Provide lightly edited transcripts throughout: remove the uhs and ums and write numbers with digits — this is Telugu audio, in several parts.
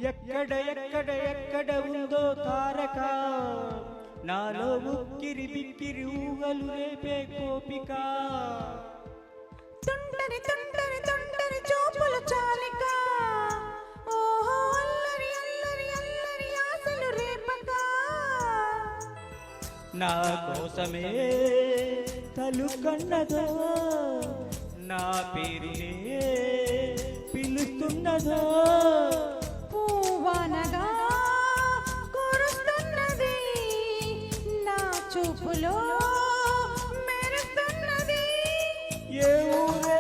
ఎక్కడ ఎక్కడ ఎక్కడ ఉందో తారక నాలో ఉక్కిరి బిక్కిరి ఊగలు రేపే కోపిక తుంటరి తుంటరి తుంటరి చూపులు చాలిక ఓహో అల్లరి అల్లరి అల్లరి ఆశలు రేపక నా కోసమే తలుకన్నదో నా పేరునే పిలుస్తున్నదో పూవనగా కురుస్తున్నది నా చూపులో మెరుస్తున్నది ఏ ఊరే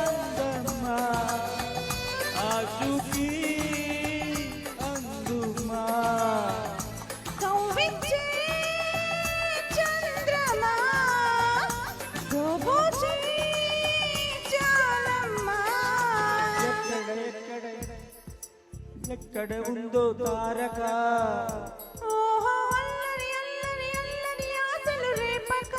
అందమ్మా ఆశుకి అందుమా కవ్వించే చంద్రమా గోబోచే చాలమ్మా ఎక్కడ ఎక్కడ ఎక్కడ ఉందో తారక ఓహో అల్లరి అల్లరి అల్లరి ఆశలు రేపక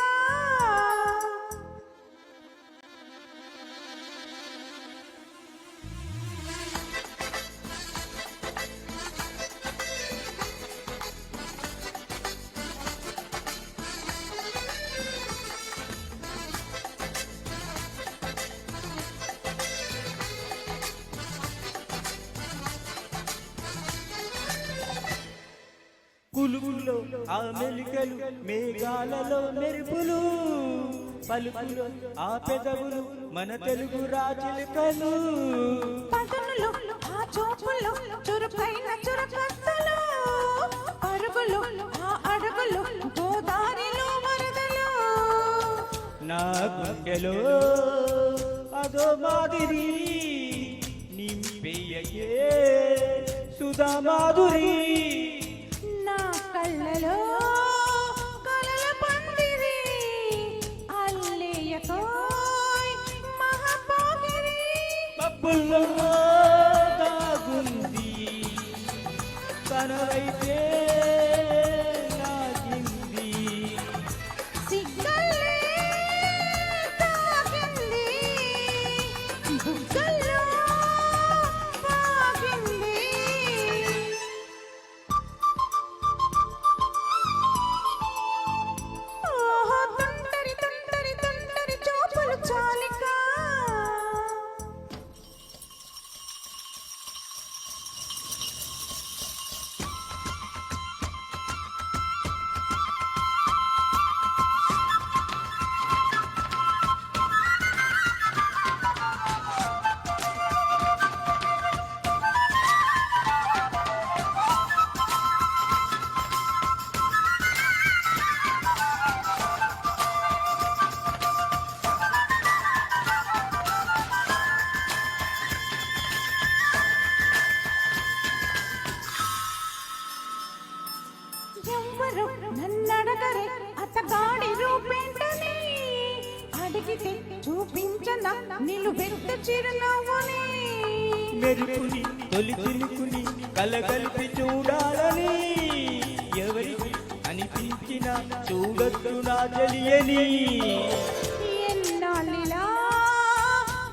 కులుగుల్లో ఆ మెలికలు మేఘాలలో మెరుపులు పలుకులు ఆ పెదవులు మన తెలుగు రాజులకలు పదనులు ఆ చూపులు చురుకైన చురకత్తలు పరుగులు ఆ అడుగులు గోదారిలో వరదలు నా గుండెలో అదో మాదిరి నింపేయే సుధా మాధురి నా కళ్ళలో కలల పందిరి అల్లేయకోయ్ మహాపోగిరి పప్పుల్లో దాగుంది తనవైతే నాకింది సిగ్గల్లే తాకింది బుగ్గల్లో పాకింది ఓహో తుంటరి తుంటరి తుంటరి చూపులు చాలిక ఎవ్వరు నన్నడగరే అతగాడి రూపేంటని అడిగితే చూపించన నిలువెత్త చిరునవ్వుని మెరుపుని తొలి చిలుకుని కలగలిపి చూడాలని ఎవరికి అనిపించిన చూడొద్దు నా తెలియని ఎన్నాళ్ళిలా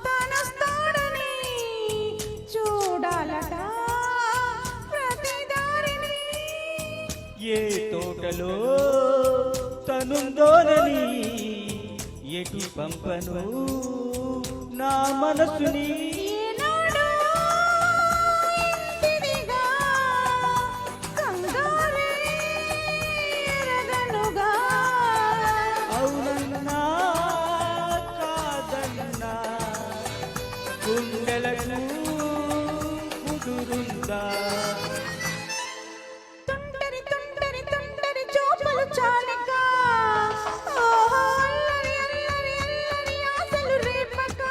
తనస్తాడని చూడాలట ప్రతి దారిని ఏ తోటలో తనుందోనని ఎటు పంపను నా మనసుని ఈనాడు ఇంటినిగా కంగారే ఎరగనుగా అవునన్నా కాదన్నా గుండెలకు కుదురుందా తుంటరి తుంటరి తుంటరి చూపులు చాలిక ఓహో అల్లరి అల్లరి అల్లరి ఆశలు రేపక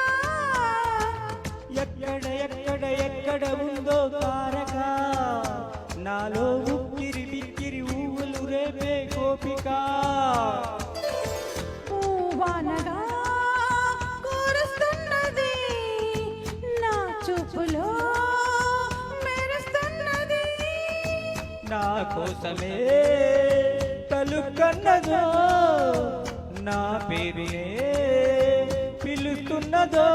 ఎక్కడ ఎక్కడ ఎక్కడ ఉందో తారక నాలో ఉక్కిరి బిక్కిరి ఊవులు రేపే కోపిక పూవనగా కురుస్తున్నది నా చూపులో మెరుస్తున్నది నా కోసమే తలుకన్నదో నా పేరునే పిలుస్తున్నదో